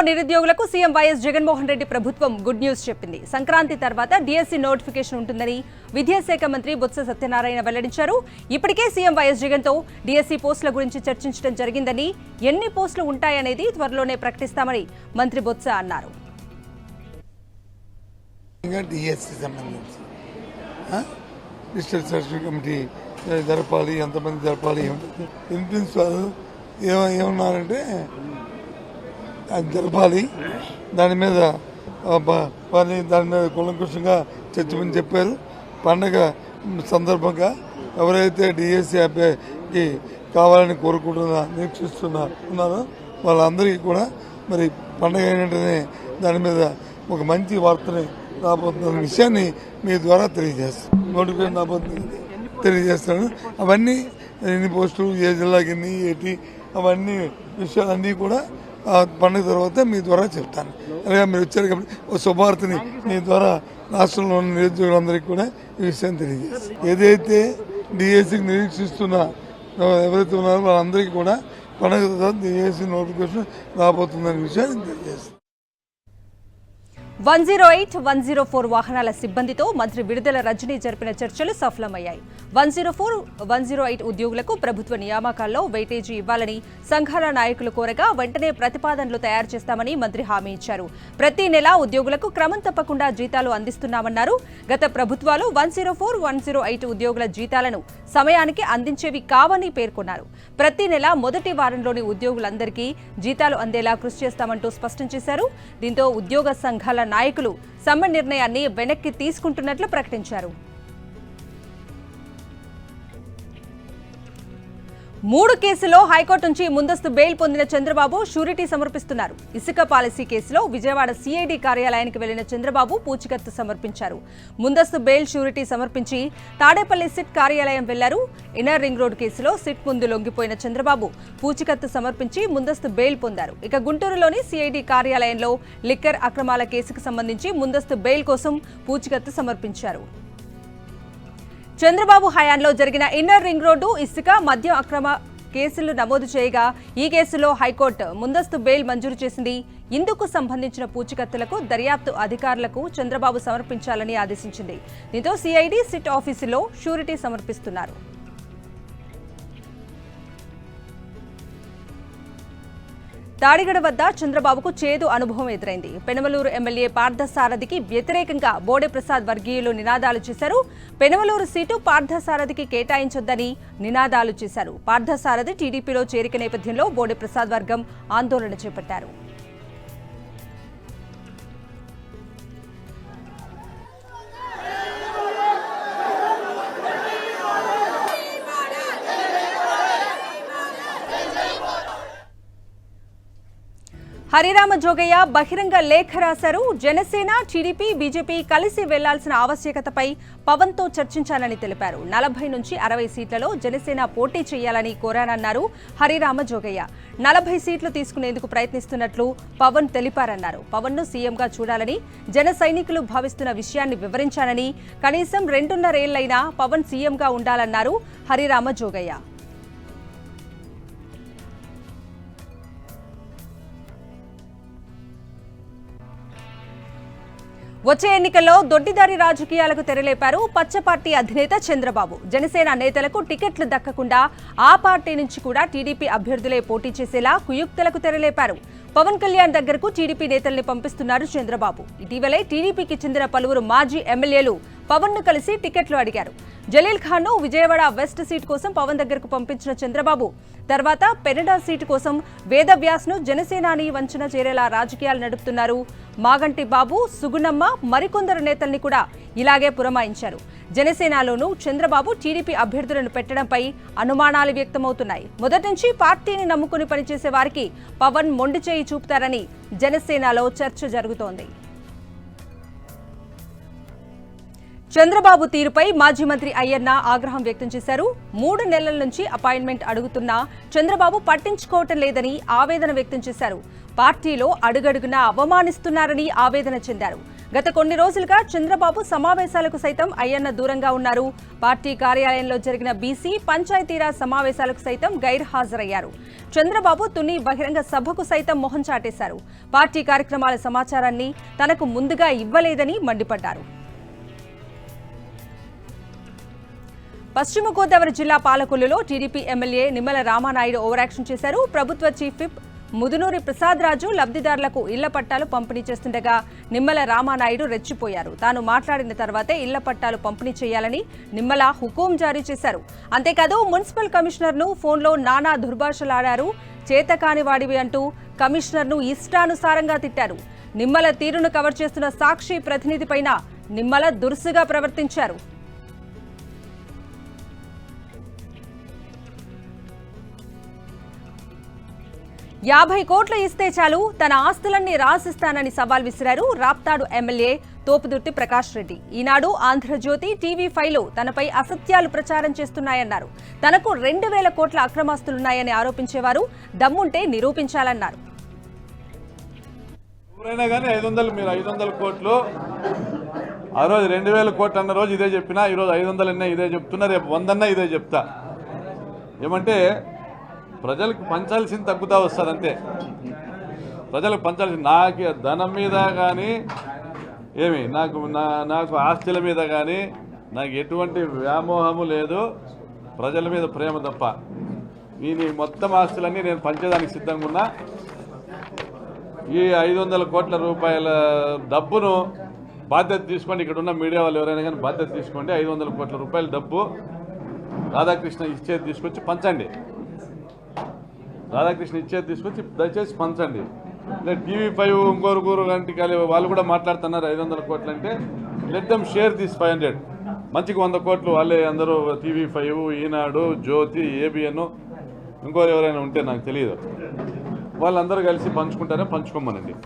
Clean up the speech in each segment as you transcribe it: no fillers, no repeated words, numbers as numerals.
నిరుద్యోగులకు CM YS Jaganmohan Reddy ప్రభుత్వం good news చెప్పింది. సంక్రాంతి తర్వాత డిఎస్సి నోటిఫికేషన్ ఉంటుందని విద్యాశాఖ మంత్రి బొత్స సత్యనారాయణ వెల్లడించారు. ఇప్పటికే సీఎం వైఎస్ జగన్ తో డిఎస్సి పోస్టుల గురించి చర్చించడం జరిగిందని, ఎన్ని పోస్టులు ఉంటాయనేది త్వరలోనే ప్రకటిస్తామని మంత్రి బొత్స అన్నారు. డిస్ట్రిక్ట్ సెలక్షన్ కమిటీ జరపాలి, ఎంతమంది జరపాలి, ప్రిన్సిపాల్ ఏమన్నారంటే అది జరపాలి, దాని మీద కూలంకషంగా చర్చమని చెప్పారు. పండగ సందర్భంగా ఎవరైతే డిఎస్సి అభ్యర్థికి కావాలని నిరీక్షిస్తున్నారో వాళ్ళందరికీ కూడా మరి పండగ అయినట్టునే దాని మీద ఒక మంచి వార్తని రాబోతున్న విషయాన్ని మీ ద్వారా తెలియజేస్తాను. నోటిఫికేషన్ రాబోతుంది తెలియజేస్తాను. అవన్నీ ఎన్ని పోస్టులు, ఏ జిల్లాకి ఎన్ని, ఏంటి, అవన్నీ విషయాలన్నీ కూడా పండుగ తర్వాత మీ ద్వారా చెప్తాను. అలాగే మీరు వచ్చారు కాబట్టి ఒక శుభార్తని మీ ద్వారా రాష్ట్రంలో ఉన్న నిరుద్యోగులందరికీ కూడా ఈ విషయం తెలియజేస్తాను. ఏదైతే డిఎస్సికి నిరీక్షిస్తున్న ఎవరైతే ఉన్నారో వాళ్ళందరికీ కూడా పండుగ తర్వాత డిఎస్సి నోటిఫికేషన్ రాబోతుందనే విషయాన్ని తెలియజేస్తాను. 108, 104 వాహనాల సిబ్బందితో మంత్రి విడుదల రజనీ జరిపిన చర్చలు సఫలమయ్యాయి. 104, 108 ఉద్యోగులకు ప్రభుత్వ నియామకాల్లో వెయిటేజీ ఇవ్వాలని సంఘాల నాయకులు కోరగా వెంటనే ప్రతిపాదనలు తయారు చేస్తామని మంత్రి హామీ ఇచ్చారు. ప్రతి నెల ఉద్యోగులకు క్రమం తప్పకుండా జీతాలు అందిస్తున్నామన్నారు. గత ప్రభుత్వాలు 104, 108 ఉద్యోగుల జీతాలను సమయానికి అందించేవి కావని పేర్కొన్నారు. ప్రతి నెల మొదటి వారంలోని ఉద్యోగులందరికీ జీతాలు అందేలా కృషి చేస్తామంటూ స్పష్టం చేశారు. దీంతో ఉద్యోగ సంఘాల నాయకులు సమ్మె నిర్ణయాన్ని వెనక్కి తీసుకుంటున్నట్లు ప్రకటించారు. 3 కేసుల్లో హైకోర్టు నుంచి ముందస్తు బెయిల్ పొందిన చంద్రబాబు షూరిటీ సమర్పిస్తున్నారు. ఇసుక పాలసీ కేసులో విజయవాడ సిఐడి కార్యాలయానికి వెళ్లిన చంద్రబాబు పూచికత్తు సమర్పించారు. ముందస్తు బెయిల్ షూరిటీ సమర్పించి తాడేపల్లి సిట్ కార్యాలయం వెళ్లారు. ఇన్నర్ రింగ్ రోడ్ కేసులో సిట్ ముందు లొంగిపోయిన చంద్రబాబు పూచికత్తు సమర్పించి ముందస్తు బెయిల్ పొందారు. ఇక గుంటూరులోని సిఐడి కార్యాలయంలో లిక్కర్ అక్రమాల కేసుకు సంబంధించి ముందస్తు బెయిల్ కోసం పూచికత్తు సమర్పించారు. చంద్రబాబు హయాంలో జరిగిన ఇన్నర్ రింగ్ రోడ్డు, ఇసుక, మద్యం అక్రమ కేసులు నమోదు చేయగా ఈ కేసులో హైకోర్టు ముందస్తు బెయిల్ మంజూరు చేసింది. ఇందుకు సంబంధించిన పూచికత్తులకు దర్యాప్తు అధికారులకు చంద్రబాబు సమర్పించాలని ఆదేశించింది. దీంతో సిఐడి సిట్ ఆఫీసులో షూరిటీ సమర్పిస్తున్నారు. తాడిగడ వద్ద చంద్రబాబుకు చేదు అనుభవం ఎదురైంది. పెనమలూరు ఎమ్మెల్యే పార్థసారథికి వ్యతిరేకంగా బోడే ప్రసాద్ వర్గీయులు నినాదాలు చేశారు. పెనమలూరు సీటు పార్థసారథికి కేటాయించొద్దని నినాదాలు చేశారు. పార్థసారథి టీడీపీలో చేరిక నేపథ్యంలో బోడే ప్రసాద్ వర్గం ఆందోళన చేపట్టారు. హరిరామ జోగయ్య బహిరంగ లేఖ రాశారు. జనసేన, టీడీపీ, బీజేపీ కలిసి వెళ్లాల్సిన ఆవశ్యకతపై పవన్ తో చర్చించాలని తెలిపారు. 40 నుంచి 60 సీట్లలో జనసేన పోటీ చేయాలని కోరానన్నారు హరిరామ జోగయ్య. 40 సీట్లు తీసుకునేందుకు ప్రయత్నిస్తున్నట్లు పవన్ తెలిపారన్నారు. పవన్ ను సీఎంగా చూడాలని జన సైనికులు భావిస్తున్న విషయాన్ని వివరించానని, కనీసం 2.5 ఏళ్లైనా పవన్ సీఎంగా ఉండాలన్నారు హరిరామ జోగయ్య. వచ్చే ఎన్నికల్లో దొడ్డిదారి రాజకీయాలకు తెరలేపారు పచ్చ పార్టీ అధినేత చంద్రబాబు. జనసేన నేతలకు టికెట్లు దక్కకుండా ఆ పార్టీ నుంచి కూడా టీడీపీ అభ్యర్థులే పోటీ చేసేలా కుయుక్తులకు తెరలేపారు. పవన్ కళ్యాణ్ దగ్గరకు టీడీపీ నేతల్ని పంపిస్తున్నారు చంద్రబాబు. ఇటీవలే టీడీపీకి చెందిన పలువురు మాజీ ఎమ్మెల్యేలు పవన్ ను కలిసి టికెట్లు అడిగారు. జలీల్ ఖాన్ ను విజయవాడ వెస్ట్ సీట్ కోసం పవన్ దగ్గరకు పంపించిన చంద్రబాబు తర్వాత పెనడా సీటు కోసం వేదవ్యాస్ ను జనసేనాని వంచన చేరేలా రాజకీయాలు నడుపుతున్నారు. మాగంటి బాబు, సుగుణమ్మ, మరికొందరు నేతల్ని కూడా ఇలాగే పురమాయించారు. జనసేనలోనూ చంద్రబాబు టీడీపీ అభ్యర్థులను పెట్టడంపై అనుమానాలు వ్యక్తమవుతున్నాయి. మొదటి నుంచి పార్టీని నమ్ముకుని పనిచేసే వారికి పవన్ మొండి చేయి చూపుతారని జనసేనలో చర్చ జరుగుతోంది. చంద్రబాబు తీరుపై మాజీ మంత్రి అయ్యన్న ఆగ్రహం వ్యక్తం చేశారు. 3 నెలల నుంచి అపాయింట్మెంట్ అడుగుతున్నా చంద్రబాబు పట్టించుకోవటం లేదని ఆవేదన వ్యక్తం చేశారు. పార్టీలో అడుగడుగునా అవమానిస్తున్నారని ఆవేదన చెందారు. గత కొన్ని రోజులుగా చంద్రబాబు సమావేశాలకు సైతం అయ్యన్న దూరంగా ఉన్నారు. పార్టీ కార్యాలయంలో జరిగిన బీసీ పంచాయతీరాజ్ సమావేశాలకు సైతం గైర్హాజరయ్యారు. చంద్రబాబు తుని బహిరంగ సభకు సైతం మొహం చాటేశారు. పార్టీ కార్యక్రమాల సమాచారాన్ని తనకు ముందుగా ఇవ్వలేదని మండిపడ్డారు. పశ్చిమ గోదావరి జిల్లా పాలకొల్లులో TDP MLA Nimmala Ramanaidu overaction చేశారు. ప్రభుత్వ చీఫ్ విప్ ముదునూరి ప్రసాద్ రాజు లబ్ధిదారులకు ఇళ్ల పట్టాలు పంపిణీ చేస్తుండగా నిమ్మల రామానాయుడు రెచ్చిపోయారు. తాను మాట్లాడిన తర్వాతే ఇళ్ల పట్టాలు పంపిణీ చేయాలని నిమ్మల హుకుం జారీ చేశారు. అంతేకాదు మున్సిపల్ కమిషనర్ను ఫోన్లో నానా దుర్భాషలాడారు. చేతకాని వాడివి అంటూ కమిషనర్ను ఇష్టానుసారంగా తిట్టారు. నిమ్మల తీరును కవర్ చేస్తున్న సాక్షి ప్రతినిధిపైన నిమ్మల దురుసుగా ప్రవర్తించారు. 50 కోట్లు ఇస్తే చాలు తన ఆస్తులన్నీ రాసిస్తానని సవాల్ విసిరారు రాప్తాడు ఎమ్మెల్యే తోపుదుర్తి ప్రకాష్ రెడ్డి. ఈనాడు ఆంధ్రజ్యోతి టీవీ5లో తనపై అసత్యాలు ప్రచారం చేస్తున్నాయన్నారు. తనకు 2000 కోట్ల అక్రమాస్తులున్నాయని ఆరోపించేవారు దమ్ముంటే నిరూపించాలన్నారు. ఎవరైనా కానీ 500 కోట్లు ఆ రోజు 2000 కోట్లు అన్న రోజు ఇదే చెప్పినా, ఈరోజు 500 ఇదే చెప్తున్నా, రేపు 100 ఇదే చెప్తా. ఏమంటే ప్రజలకు పంచాల్సింది తగ్గుతా వస్తుంది అంతే. ప్రజలకు పంచాల్సింది నాకు ధనం మీద కానీ నాకు ఆస్తుల మీద కానీ నాకు ఎటువంటి వ్యామోహము లేదు. ప్రజల మీద ప్రేమ తప్ప. ఈ మొత్తం ఆస్తులన్నీ నేను పంచేదానికి సిద్ధంగా ఉన్నా. ఈ 500 కోట్ల రూపాయల డబ్బును బాధ్యత తీసుకోండి. ఇక్కడ ఉన్న మీడియా వాళ్ళు ఎవరైనా కానీ బాధ్యత తీసుకోండి. 500 కోట్ల రూపాయల డబ్బు రాధాకృష్ణ ఇచ్చేది తీసుకొచ్చి పంచండి. రాధాకృష్ణ ఇచ్చేది తీసుకొచ్చి దయచేసి పంచండి. లేదా టీవీ5 ఇంకోరుగురు గంటి వాళ్ళు కూడా మాట్లాడుతున్నారు 500 కోట్లు అంటే. Let them share this 500. మంచికి 100 కోట్లు వాళ్ళే అందరూ టీవీ5, ఈనాడు, జ్యోతి, ఏబిఎన్ ఇంకోరు ఎవరైనా ఉంటే నాకు తెలియదు, వాళ్ళందరూ కలిసి పంచుకుంటారే, పంచుకోమనండి.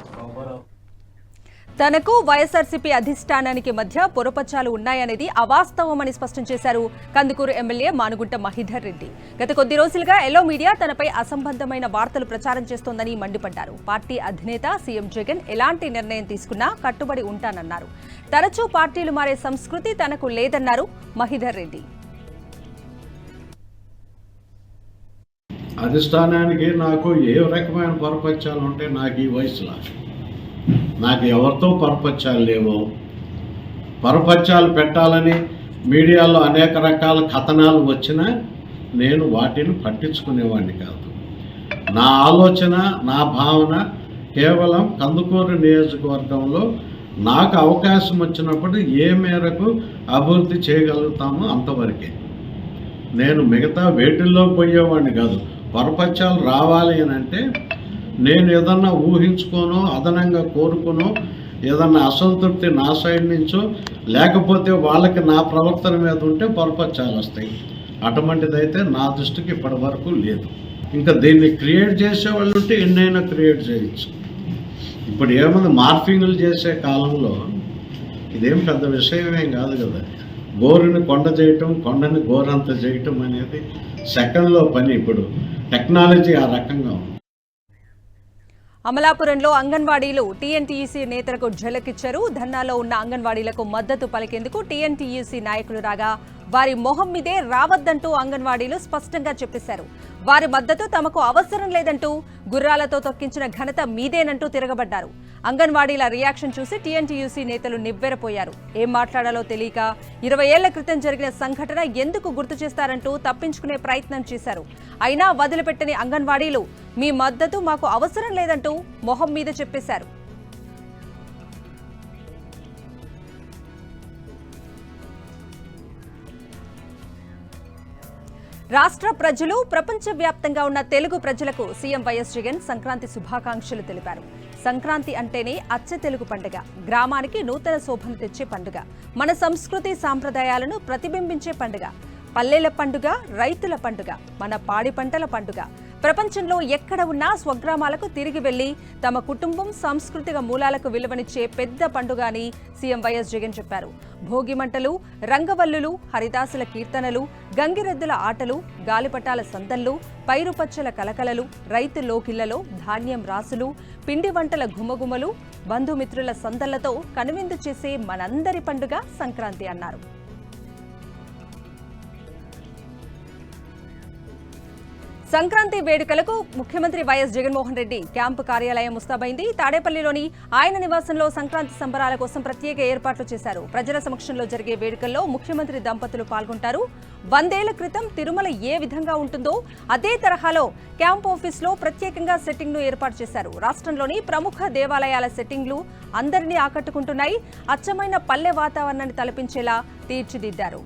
తనకు వైఎస్ఆర్సీపీ అధిష్టానానికి మధ్య పొరపచ్చాలు ఉన్నాయనేది అవాస్తవమని స్పష్టం చేశారు కందుకూరు ఎమ్మెల్యే మానుగుంట మహిధర్ రెడ్డి. గత కొద్ది రోజులుగా ఎల్లో మీడియా తనపై అసంబద్ధమైన వార్తలు ప్రచారం చేస్తోందని మండిపడ్డారు. పార్టీ అధినేత సీఎం జగన్ ఎలాంటి నిర్ణయం తీసుకున్నా కట్టుబడి ఉంటానన్నారు. తరచూ పార్టీలు మారే సంస్కృతి తనకు లేదన్నారు మహిధర్ రెడ్డి. అధిష్టానానికి నాకు ఏ రకమైన పొరపచ్చాలు ఉంటే నాకు ఈ వయసులో నాకు ఎవరితో పొరపచ్చాలు లేవు. పొరపచ్చాలు పెట్టాలని మీడియాలో అనేక రకాల కథనాలు వచ్చినా నేను వాటిని పట్టించుకునేవాడిని కాదు. నా ఆలోచన, నా భావన కేవలం కందుకూరు నియోజకవర్గంలో నాకు అవకాశం వచ్చినప్పుడు ఏ మేరకు అభివృద్ధి చేయగలుగుతామో అంతవరకే. నేను మిగతా వేటిల్లో పోయేవాడిని కాదు. పొరపచ్చాలు రావాలి అని అంటే నేను ఏదన్నా ఊహించుకోనో, అదనంగా కోరుకోనో, ఏదన్నా అసంతృప్తి నా సైడ్ నుంచో, లేకపోతే వాళ్ళకి నా ప్రవర్తన మీద ఉంటే పొరపచ్చాలు వస్తాయి. అటువంటిదైతే నా దృష్టికి ఇప్పటి వరకు లేదు. ఇంకా దీన్ని క్రియేట్ చేసేవాళ్ళు ఉంటే ఎన్నైనా క్రియేట్ చేయొచ్చు. ఇప్పుడు ఏముంది, మార్ఫింగ్లు చేసే కాలంలో ఇదేం పెద్ద విషయమేం కాదు కదా. గోరుని కొండ చేయటం, కొండని గోరంత చేయటం అనేది సెకండ్లో పని. ఇప్పుడు టెక్నాలజీ ఆ రకంగా ఉంది. అమలాపురంలో అంగన్వాడీలు టీఎన్టీయూసీ నేతలకు ఝలకిచ్చారు. ధర్నాలో ఉన్న అంగన్వాడీలకు మద్దతు పలికేందుకు టీఎన్టీయూసీ నాయకులు రాగా వారి మొహం మీదే రావద్దంటూ అంగన్వాడీలు స్పష్టంగా చెప్పేశారు. వారి మద్దతు తమకు అవసరం లేదంటూ గుర్రాలతో తొక్కించిన ఘనత మీదేనంటూ తిరగబడ్డారు. అంగన్వాడీల రియాక్షన్ చూసి టీఎన్టీయూసీ నేతలు నివ్వెరపోయారు. ఏం మాట్లాడాలో తెలియక 20 ఏళ్ల క్రితం జరిగిన సంఘటన ఎందుకు గుర్తు చేస్తారంటూ తప్పించుకునే ప్రయత్నం చేశారు. అయినా వదిలిపెట్టని అంగన్వాడీలు మీ మద్దతు మాకు అవసరం లేదంటూ మొహం మీద చెప్పేశారు. రాష్ట్ర ప్రజలు, ప్రపంచవ్యాప్తంగా ఉన్న తెలుగు ప్రజలకు సీఎం వైఎస్ జగన్ సంక్రాంతి శుభాకాంక్షలు తెలిపారు. సంక్రాంతి అంటేనే అచ్చ తెలుగు పండుగ, గ్రామానికి నూతన శోభను తెచ్చే పండుగ, మన సంస్కృతి సాంప్రదాయాలను ప్రతిబింబించే పండుగ, పల్లెల పండుగ, రైతుల పండుగ, మన పాడి పంటల పండుగ, ప్రపంచంలో ఎక్కడ ఉన్నా స్వగ్రామాలకు తిరిగి వెళ్లి తమ కుటుంబం సాంస్కృతిక మూలాలకు విలువనిచ్చే పెద్ద పండుగ అని సీఎం వైఎస్ జగన్ చెప్పారు. భోగి మంటలు, రంగవల్లులు, హరిదాసుల కీర్తనలు, గంగిరెద్దుల ఆటలు, గాలిపటాల సందళ్లు, పైరుపచ్చల కలకలలు, రైతు లోకిళ్లలో ధాన్యం రాసులు, పిండి వంటల గుమగుమలు, బంధుమిత్రుల సందళ్లతో కనువిందు చేసే మనందరి పండుగ సంక్రాంతి అన్నారు. సంక్రాంతి వేడుకలకు ముఖ్యమంత్రి వైఎస్ జగన్మోహన్ రెడ్డి క్యాంపు కార్యాలయం ముస్తాబైంది. తాడేపల్లిలోని ఆయన నివాసంలో సంక్రాంతి సంబరాల కోసం ప్రత్యేక ఏర్పాట్లు చేశారు. ప్రజల సమక్షంలో జరిగే వేడుకల్లో ముఖ్యమంత్రి దంపతులు పాల్గొంటారు. 100 ఏళ్ల క్రితం తిరుమల ఏ విధంగా ఉంటుందో అదే తరహాలో క్యాంప్ ఆఫీస్లో ప్రత్యేకంగా సెట్టింగ్ను ఏర్పాటు చేశారు. రాష్ట్రంలోని ప్రముఖ దేవాలయాల సెట్టింగ్లు అందరినీ ఆకట్టుకుంటున్నాయి. అచ్చమైన పల్లె వాతావరణాన్ని తలపించేలా తీర్చిదిద్దారు.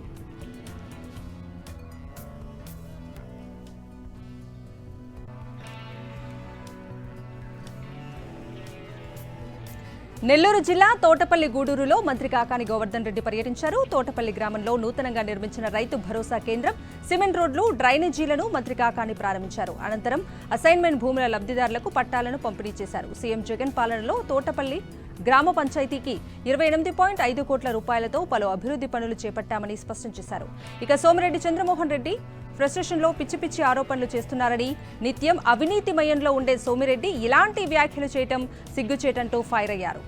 నెల్లూరు జిల్లా తోటపల్లి గూడూరులో మంత్రి కాకాని గోవర్ధన్ రెడ్డి పర్యటించారు. తోటపల్లి గ్రామంలో నూతనంగా నిర్మించిన రైతు భరోసా కేంద్రం, సిమెంట్ రోడ్లు, డ్రైనేజీలను మంత్రి కాకాని ప్రారంభించారు. అనంతరం అసైన్మెంట్ భూముల లబ్ధిదారులకు పట్టాలను పంపిణీ చేశారు. సీఎం జగన్ పాలనలో తోటపల్లి గ్రామ పంచాయతీకి 28.5 కోట్ల రూపాయలతో పలు అభివృద్ధి పనులు చేపట్టామని స్పష్టం చేశారు. ఇక సోమిరెడ్డి చంద్రమోహన్ రెడ్డి ఫ్రస్ట్రేషన్లో పిచ్చి పిచ్చి ఆరోపణలు చేస్తున్నారని, నిత్యం అవినీతిమయంలో ఉండే సోమిరెడ్డి ఇలాంటి వ్యాఖ్యలు చేయటం సిగ్గుచేటంటూ ఫైర్ అయ్యారు.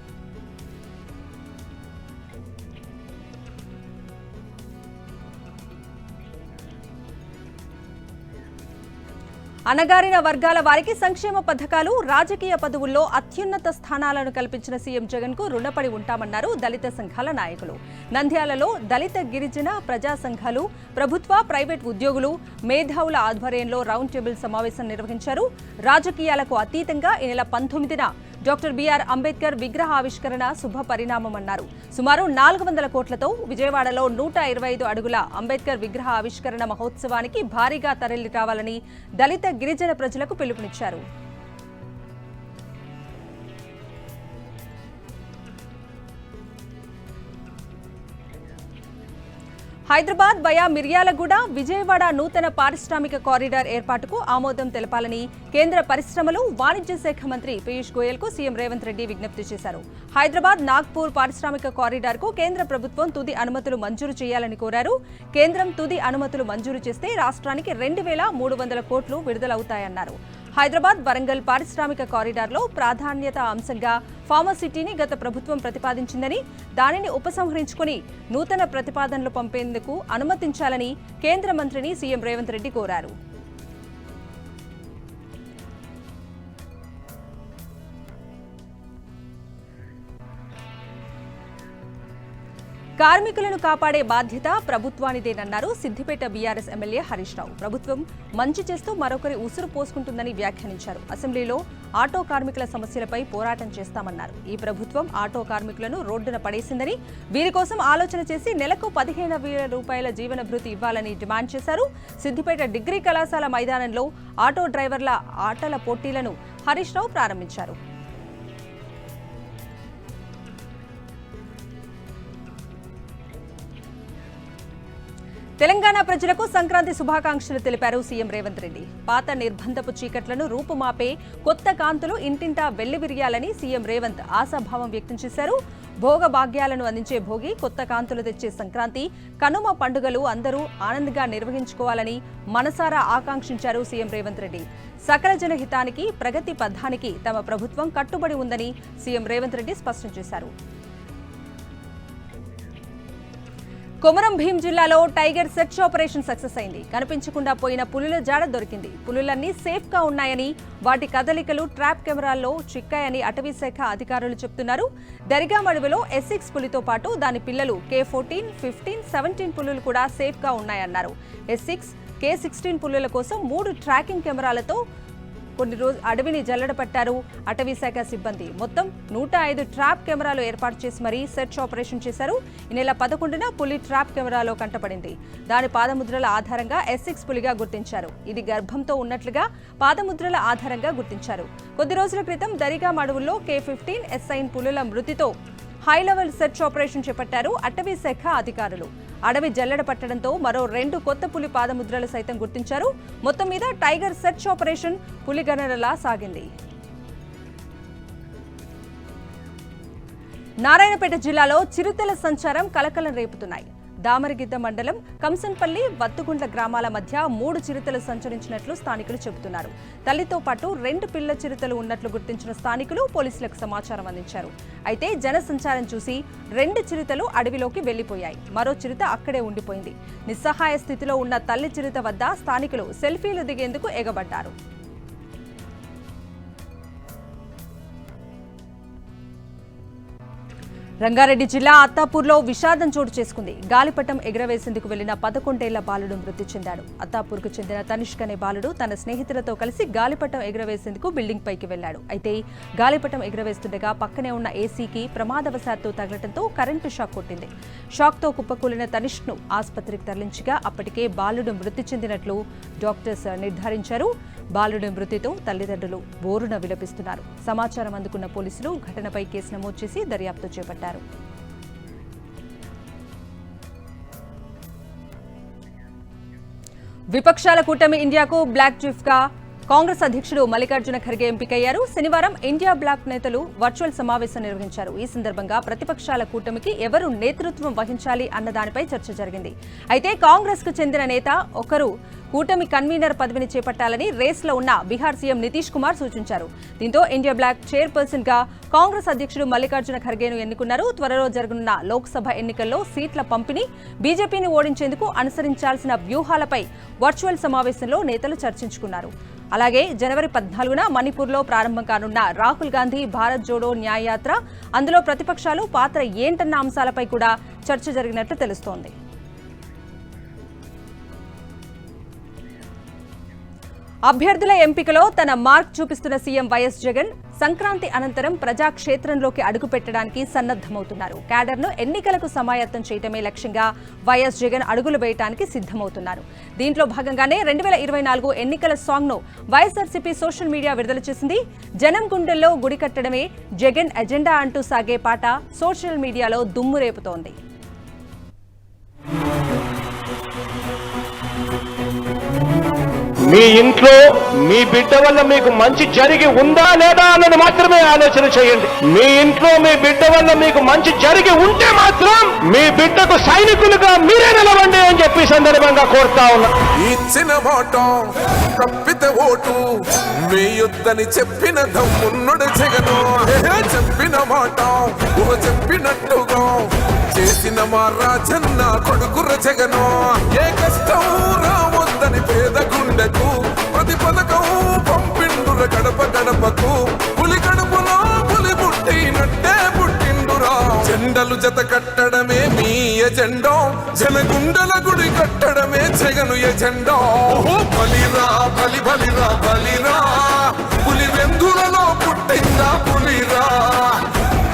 అణగారిన వర్గాల వారికి సంక్షేమ పథకాలు, రాజకీయ పదవుల్లో అత్యున్నత స్థానాలను కల్పించిన సీఎం జగన్ కు రుణపడి ఉంటామన్నారు దళిత సంఘాల నాయకులు. నంద్యాలలో దళిత గిరిజన ప్రజా సంఘాలు, ప్రభుత్వ, ప్రైవేట్ ఉద్యోగులు, మేధావుల ఆధ్వర్యంలో రౌండ్ టేబుల్ సమావేశం నిర్వహించారు. రాజకీయాలకు అతీతంగా ఈ నెల 19న డాక్టర్ బిఆర్ అంబేద్కర్ విగ్రహ ఆవిష్కరణ శుభ పరిణామమన్నారు. సుమారు 400 కోట్లతో విజయవాడలో 125 అడుగుల అంబేద్కర్ విగ్రహ ఆవిష్కరణ మహోత్సవానికి భారీగా తరలి రావాలని దళిత గిరిజన ప్రజలకు పిలుపునిచ్చారు. హైదరాబాద్ వయా మిర్యాలగూడ, విజయవాడ నూతన పారిశ్రామిక కారిడార్ ఏర్పాటుకు ఆమోదం తెలపాలని కేంద్ర పరిశ్రమలు, వాణిజ్య శాఖ మంత్రి పీయూష్ గోయల్ కు సీఎం రేవంత్ రెడ్డి విజ్ఞప్తి చేశారు. హైదరాబాద్ నాగ్పూర్ పారిశ్రామిక కారిడార్ కు కేంద్ర ప్రభుత్వం తుది అనుమతులు మంజూరు చేయాలని కోరారు. కేంద్రం తుది అనుమతులు మంజూరు చేస్తే రాష్ట్రానికి 2,300 కోట్లు విడుదలవుతాయన్నారు. హైదరాబాద్ వరంగల్ పారిశ్రామిక కారిడార్లో ప్రాధాన్యత అంశంగా ఫార్మాసిటీని గత ప్రభుత్వం ప్రతిపాదించిందని, దానిని ఉపసంహరించుకుని నూతన ప్రతిపాదనలు పంపేందుకు అనుమతించాలని కేంద్ర మంత్రిని సీఎం రేవంత్ రెడ్డి కోరారు. కార్మికులను కాపాడే బాధ్యత ప్రభుత్వానిదేనన్నారు సిద్దిపేట బీఆర్ఎస్ ఎమ్మెల్యే హరీష్ రావు. ప్రభుత్వం మంచి చేస్తూ మరొకరి ఉసురు పోసుకుంటుందని వ్యాఖ్యానించారు. అసెంబ్లీలో ఆటో కార్మికుల సమస్యలపై పోరాటం చేస్తామన్నారు. ఈ ప్రభుత్వం ఆటో కార్మికులను రోడ్డున పడేసిందని, వీరి కోసం ఆలోచన చేసి నెలకు 15,000 రూపాయల జీవన భృతి ఇవ్వాలని డిమాండ్ చేశారు. సిద్దిపేట డిగ్రీ కళాశాల మైదానంలో ఆటో డ్రైవర్ల ఆటల పోటీలను హరీష్ రావు ప్రారంభించారు. తెలంగాణ ప్రజలకు సంక్రాంతి శుభాకాంక్షలు తెలిపారు సీఎం రేవంత్ రెడ్డి. పాత నిర్బంధపు చీకట్లను రూపుమాపే కొత్త కాంతులు ఇంటింటా వెల్లివిరియాలని సీఎం రేవంత్ ఆశాభావం వ్యక్తం చేశారు. భోగ భాగ్యాలను అందించే భోగి, కొత్త కాంతులు తెచ్చే సంక్రాంతి, కనుమ పండుగలు అందరూ ఆనందంగా నిర్వహించుకోవాలని మనసారా ఆకాంక్షించారు సీఎం రేవంత్ రెడ్డి. సకల జనహితానికి, ప్రగతి పథానికి తమ ప్రభుత్వం కట్టుబడి ఉందని సీఎం రేవంత్ రెడ్డి స్పష్టం చేశారు. కొమరం భీం జిల్లాలో టైగర్ సెర్చ్ ఆపరేషన్ సక్సెస్ అయింది. కనిపించకుండా పోయిన పులుల జాడ దొరికింది. పులులన్నీ సేఫ్ గా ఉన్నాయని, వాటి కదలికలు ట్రాప్ కెమెరాల్లో చిక్కాయని అటవీ శాఖ అధికారులు చెబుతున్నారు. దరిగాం అడవిలో S6 పులితో పాటు దాని పిల్లలు K14, 15, 17 పులులు కూడా సేఫ్ గా ఉన్నాయన్నారు. S6, K16 పులుల కోసం 3 ట్రాకింగ్ కెమెరాలతో కొన్ని రోజు అడవిని జల్లెడ పట్టారు అటవీ శాఖ సిబ్బంది. మొత్తం 105 ట్రాప్ కెమెరాలు ఏర్పాటు చేసి మరీ సెర్చ్ ఆపరేషన్ చేశారు. ఈ నెల 11న పులి ట్రాప్ కెమెరాలో కంటపడింది. దాని పాదముద్రల ఆధారంగా S6 పులిగా గుర్తించారు. ఇది గర్భంతో ఉన్నట్లుగా పాదముద్రల ఆధారంగా గుర్తించారు. కొద్ది రోజుల క్రితం దరిగాం అడవుల్లో K15, S9 పులుల మృతితో హై లెవెల్ సెర్చ్ ఆపరేషన్ చేపట్టారు అటవీ శాఖ అధికారులు. అడవి జల్లెడ పట్టడంతో మరో 2 కొత్త పులి పాదముద్రలు సైతం గుర్తించారు. మొత్తం మీద టైగర్ సెర్చ్ ఆపరేషన్ పులిగణనలా సాగింది. నారాయణపేట జిల్లాలో చిరుతల సంచారం కలకలం రేపుతున్నాయి. దామరగిద్ద మండలం కంసన్పల్లి, వత్తుగుండ్ల గ్రామాల మధ్య 3 చిరుతలు సంచరించినట్లు స్థానికులు చెబుతున్నారు. తల్లితో పాటు 2 పిల్ల చిరుతలు ఉన్నట్లు గుర్తించిన స్థానికులు పోలీసులకు సమాచారం అందించారు. అయితే జన సంచారం చూసి 2 చిరుతలు అడవిలోకి వెళ్లిపోయాయి. మరో చిరుత అక్కడే ఉండిపోయింది. నిస్సహాయ స్థితిలో ఉన్న తల్లి చిరుత వద్ద స్థానికులు సెల్ఫీలు దిగేందుకు ఎగబడ్డారు. రంగారెడ్డి జిల్లా అత్తాపూర్లో విషాదం చోటు చేసుకుంది. గాలిపటం ఎగరవేసేందుకు వెళ్లిన 11 ఏళ్ల బాలుడు మృతి చెందాడు. అత్తాపూర్కు చెందిన తనిష్క్ అనే బాలుడు తన స్నేహితులతో కలిసి గాలిపటం ఎగరవేసేందుకు బిల్డింగ్ పైకి వెళ్లాడు. అయితే గాలిపటం ఎగరవేస్తుండగా పక్కనే ఉన్న ఏసీకి ప్రమాదవశాత్తు తగలటంతో కరెంటు షాక్ కొట్టింది. షాక్తో కుప్పకూలిన తనిష్క్ను ఆసుపత్రికి తరలించగా అప్పటికే బాలుడు మృతి చెందినట్లు డాక్టర్స్ నిర్ధారించారు. బాలుడి మృతితో తల్లిదండ్రులు బోరున విలపిస్తున్నారు. సమాచారం అందుకున్న పోలీసులు ఘటనపై కేసు నమోదు చేసి దర్యాప్తు చేపట్టారు. విపక్షాల కూటమి ఇండియాకు బ్లాక్ చీఫ్ గా కాంగ్రెస్ అధ్యక్షుడు మల్లికార్జున ఖర్గే ఎంపికయ్యారు. శనివారం ఇండియా బ్లాక్ నేతలు వర్చువల్ సమావేశం నిర్వహించారు. ఈ సందర్భంగా ప్రతిపక్షాల కూటమికి ఎవరు నేతృత్వం వహించాలి అన్న దానిపై చర్చ జరిగింది. అయితే కాంగ్రెస్ కు చెందిన నేత ఒకరు కూటమి కన్వీనర్ పదవిని చేపట్టాలని రేస్లో ఉన్న బీహార్ సీఎం నితీష్ కుమార్ సూచించారు. దీంతో ఇండియా బ్లాక్ చైర్పర్సన్ గా కాంగ్రెస్ అధ్యక్షుడు మల్లికార్జున ఖర్గేను ఎన్నుకున్నారు. త్వరలో జరగనున్న లోక్సభ ఎన్నికల్లో సీట్ల పంపిణీ, బీజేపీని ఓడించేందుకు అనుసరించాల్సిన వ్యూహాలపై వర్చువల్ సమావేశంలో నేతలు చర్చించుకున్నారు. అలాగే జనవరి 14న మణిపూర్లో ప్రారంభం కానున్న రాహుల్ గాంధీ భారత్ జోడో న్యాయయాత్ర, అందులో ప్రతిపక్షాలు పాత్ర ఏంటన్న అంశాలపై కూడా చర్చ జరిగినట్లు తెలుస్తోంది. అభ్యర్థుల ఎంపికలో తన మార్క్ చూపిస్తున్న సీఎం వైఎస్ జగన్ సంక్రాంతి అనంతరం ప్రజాక్షేత్రంలోకి అడుగుపెట్టడానికి సన్నద్ధమవుతున్నారు. క్యాడర్ను ఎన్నికలకు సమాయత్తం చేయటమే లక్ష్యంగా వైఎస్ జగన్ అడుగులు వేయడానికి సిద్ధమవుతున్నారు. దీంట్లో భాగంగానే 2024 ఎన్నికల సాంగ్ను వైఎస్ఆర్సీపీ సోషల్ మీడియా విడుదల చేసింది. జనం గుండెల్లో గుడి కట్టడమే జగన్ ఎజెండా అంటూ సాగే పాట సోషల్ మీడియాలో దుమ్ము రేపుతోంది. మీ ఇంట్లో మీ బిడ్డ వల్ల మీకు మంచి జరిగి ఉందా లేదా అన్నది మాత్రమే ఆలోచన చేయండి. మీ ఇంట్లో మీ బిడ్డ వల్ల మీకు మంచి జరిగి ఉంటే మాత్రం మీ బిడ్డకు సైనికులుగా మీరే నిలవండి అని చెప్పి సందర్భంగా కోరుతా ఉన్నా. ఇచ్చిన మాట తప్పితే ఓటు వేయొద్దని చెప్పిన దమ్మున్నడు జగను. చెప్పిన మాట చెప్పినట్టుగా చేసిన మా రాజన్న కొడుకుర జగను. ఏ కష్టం రావద్దని పేద గుండెకు ప్రతి పథకం పంపిండుర గడప గడపకు. పులి గడపలో పులి పుట్టినట్టే పుట్టిండురా. జెండలు జత కట్టడమే మీ ఎజెండా, జనగుండల గుడి కట్టడమే జగను ఎజెండా. బలిరా బలి బలిరా బలిరా, పులి వెందులలో పుట్టిందా పులిరా.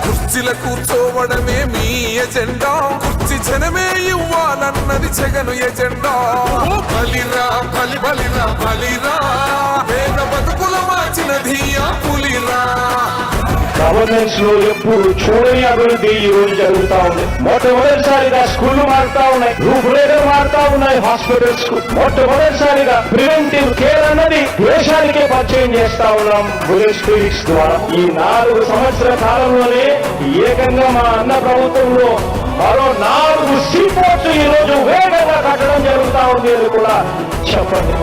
కుర్చీల కూర్చోవడమే మీ ఎజెండా, కుర్చీ జనమే ఇవ్వాలన్నది జగను ఎజెండా. బలిరా బలి బలిరా బలిరా, పేద బతుకుల మార్చినది ఆ పులిరా. గవర్నెన్స్ లో ఎప్పుడు చూడని అభివృద్ధి ఈ రోజు జరుగుతా ఉంది. మొట్టమొదటిసారిగా స్కూళ్లు మారుతా ఉన్నాయి, రూపురేఖలు మారుతా ఉన్నాయి. హాస్పిటల్స్ కు మొట్టమొదటిసారిగా ప్రివెంటివ్ కేర్ అన్నది దేశానికే పరిచయం చేస్తా ఉన్నాం బుల్లెట్ క్లినిక్స్ ద్వారా. ఈ 4 సంవత్సరాల కాలంలోనే ఏకంగా మా అన్న ప్రభుత్వంలో మరో 4 సీపోర్ట్స్ ఈ రోజు వేగంగా కట్టడం జరుగుతా ఉంది అని కూడా చెప్పండి.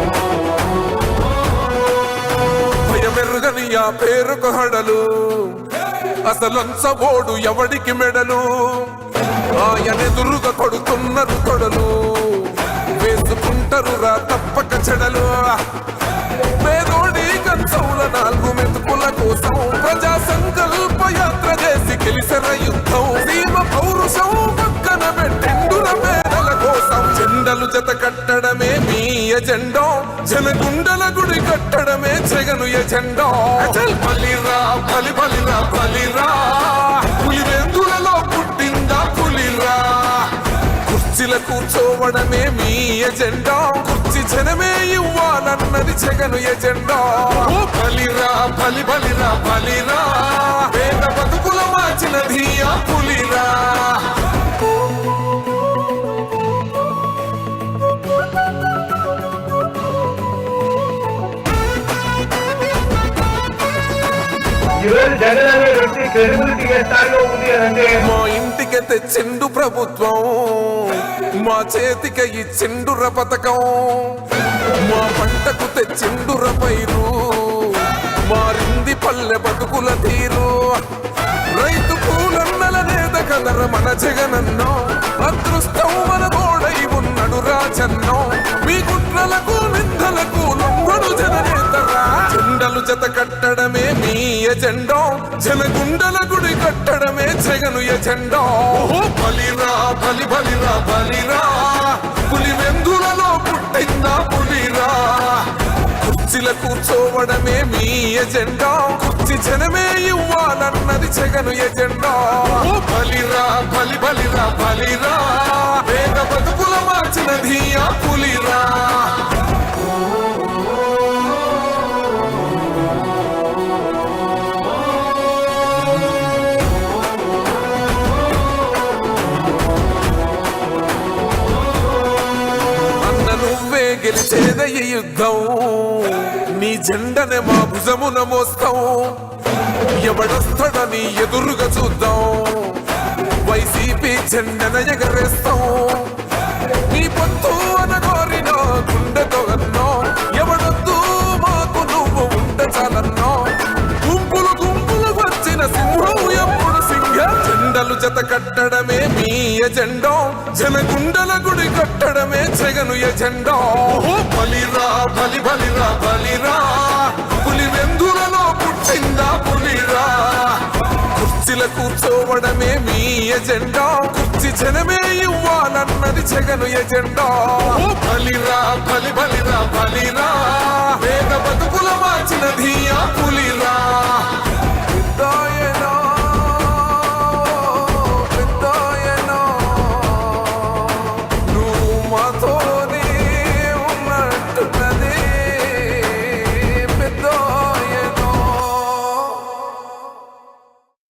భయమెరుగని ఆ పేరుకు హడలు, అసలంచబోడు ఎవడికి మెడలు. ఆయనెదురుగా కొడుతున్నారు తొడలు, వేసుకుంటారు రా తప్పక చెడలు. పేదోడి కంచౌల 4 మెతుకుల కోసం ప్రజా సంకల్ప యాత్ర చేసి గెలిసిన యుద్ధం. సీమ పౌరుషం పక్కన పెట్టిండుల పేదల కోసం. జెండలు జత కట్టడమే మీ ఎజెండా, జనగుండల గుడి కట్టడమే జగను ఎజెండా. బలిరా బలి బలిరా బలిరా, పులి వెందులలో పుట్టిందా పులిరా. కుర్చీల కూర్చోవడమే మీ ఎజెండా, కుర్చీ జనమే ఇవ్వాలన్నది జగను ఎజెండా. బలిరా బలి బలిరా బలిరా, పేద బతుకుల మార్చినది ఆ పులిరా. జగన్ అనే వ్యక్తి క్రెడిబిలిటీ ఏ స్థాయిలో ఉంది అంటే మా ఇంటికి తెచ్చిండు ప్రభుత్వం, మా చేతికి ఇచ్చిండుర పథకం, మా పంటకు తెచ్చిండుర పైరు, మారింది పల్లె బతుకుల తీరు. రైతు పూలన్నల నేత కదర మన జగనన్నో, అదృష్టం మన తోడై ఉన్నడు రాజన్నో. మీ కుట్రలకు నిందలకు లొంగడు జననేతరా, జెండలు జత కట్టడమే మీ ఎజెండో, జనగుండల గుడి కట్టడమే జగను ఎజెండో. బలిరా బలి బలిరా బలిరా, పులి వెందులలో పుట్టిందా పులిరా. కుర్చీల కూర్చోవడమే మీ ఎజెండా, కుర్చీ జనమే ఇవ్వాలన్నది జగను ఎజెండా. బలిరా బలి బలిరా బలిరా, వేద బతుకుల మార్చినది ఆ పులిరా. అన్న నువ్వే గెలిచేద ఈ యుద్ధం, నీ జెండనే మా భుజమున మోస్తాం. ఎవడొస్తాడని ఎదురుగా చూద్దాం, వైసీపీ జెండన ఎగరేస్తాం. నీ పొత్తు అనగోరిన గుండెతో అన్నో, ఎవడొద్దు మాకు నువ్వు ఉంటే చాలన్నో. గుంపులు గుంపులు వచ్చిన సింహం ఎప్పుడు సింహ, జెండలు జత కట్టడమే మీ ఎజెండో, జనగుండల గుడి కట్టడమే జగను ఎజెండో. బలిరా బలి బలిరా బలిరా, పులి వెందులలో పుట్టిందా పులిరా. కుర్చీల కూర్చోవడమే మీ ఎజెండా, కుర్చీ జనమే ఇవ్వాలన్నది జగను ఎజెండా.